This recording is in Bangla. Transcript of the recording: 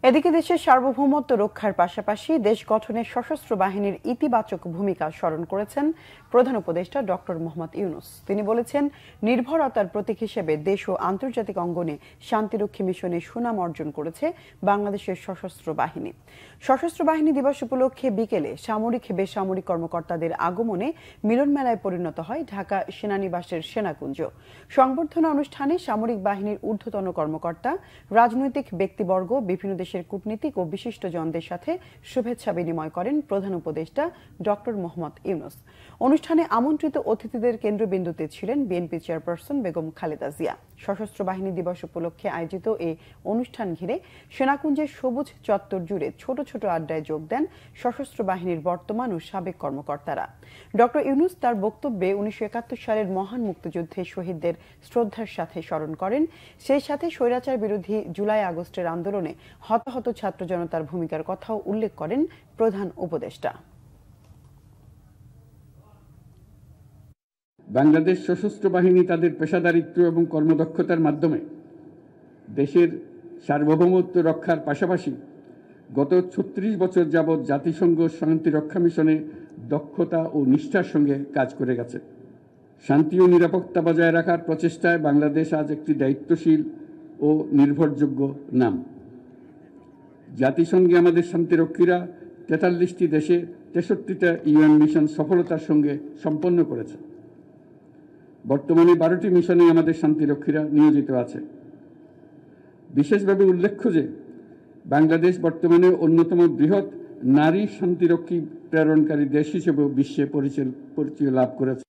এদিকে দেশের সার্বভৌমত্ব রক্ষার পাশাপাশি দেশ গঠনে সশস্ত্র বাহিনীর ইতিবাচক ভূমিকা স্মরণ করেছেন প্রধান উপদেষ্টা ডক্টর মোহাম্মদ ইউনূস। তিনি বলেছেন, নির্ভরতার প্রতীক হিসেবে দেশ ও আন্তর্জাতিক অঙ্গনে শান্তিরক্ষী মিশনে সুনাম অর্জন করেছে বাংলাদেশের সশস্ত্র বাহিনী। সশস্ত্র বাহিনী দিবস উপলক্ষে বিকেলে সামরিক বেসামরিক কর্মকর্তাদের আগমনে মিলন মেলায় পরিণত হয় ঢাকা সেনানিবাসের সেনাকুঞ্জ। সংবর্ধনা অনুষ্ঠানে সামরিক বাহিনীর ঊর্ধ্বতন কর্মকর্তা, রাজনৈতিক ব্যক্তিবর্গ, বিভিন্ন দেশের কূটনীতিক ও বিশিষ্টজনদের সাথে শুভেচ্ছা বিনিময় করেন প্রধান উপদেষ্টা ডক্টর মোহাম্মদ ইউনূস। অনুষ্ঠানে আমন্ত্রিত অতিথিদের কেন্দ্রবিন্দুতে ছিলেন বিএনপি চেয়ারপারসন বেগম খালেদা জিয়া। সশস্ত্র বাহিনী দিবস উপলক্ষে আয়োজিত এই অনুষ্ঠান ঘিরে সেনাকুঞ্জের সবুজ চত্বর জুড়ে ছোট ছোট আড্ডায় যোগ দেন সশস্ত্র বাহিনীর বর্তমান ও সাবেক কর্মকর্তারা। ডক্টর ইউনূস তার বক্তব্যে 1971 সালের মহান মুক্তিযুদ্ধে শহীদদের শ্রদ্ধার সাথে স্মরণ করেন। সেই সাথে স্বৈরাচার বিরোধী জুলাই আগস্টের আন্দোলনে হতাহত ছাত্র জনতার ভূমিকার কথাও উল্লেখ করেন প্রধান উপদেষ্টা। বাংলাদেশ সশস্ত্র বাহিনী তাদের পেশাদারিত্ব এবং কর্মদক্ষতার মাধ্যমে দেশের সার্বভৌমত্ব রক্ষার পাশাপাশি গত 36 বছর যাবৎ জাতিসংঘ শান্তিরক্ষা মিশনে দক্ষতা ও নিষ্ঠার সঙ্গে কাজ করে গেছে। শান্তি ও নিরাপত্তা বজায় রাখার প্রচেষ্টায় বাংলাদেশ আজ একটি দায়িত্বশীল ও নির্ভরযোগ্য নাম। জাতিসংঘে আমাদের শান্তিরক্ষীরা 43টি দেশে 63টা ইউএন মিশন সফলতার সঙ্গে সম্পন্ন করেছে। বর্তমানে 12টি মিশনে আমাদের শান্তিরক্ষীরা নিয়োজিত আছে। বিশেষভাবে উল্লেখ্য যে বাংলাদেশ বর্তমানে অন্যতম বৃহৎ নারী শান্তিরক্ষী প্রেরণকারী দেশ হিসেবে বিশ্বে পরিচয় লাভ করেছে।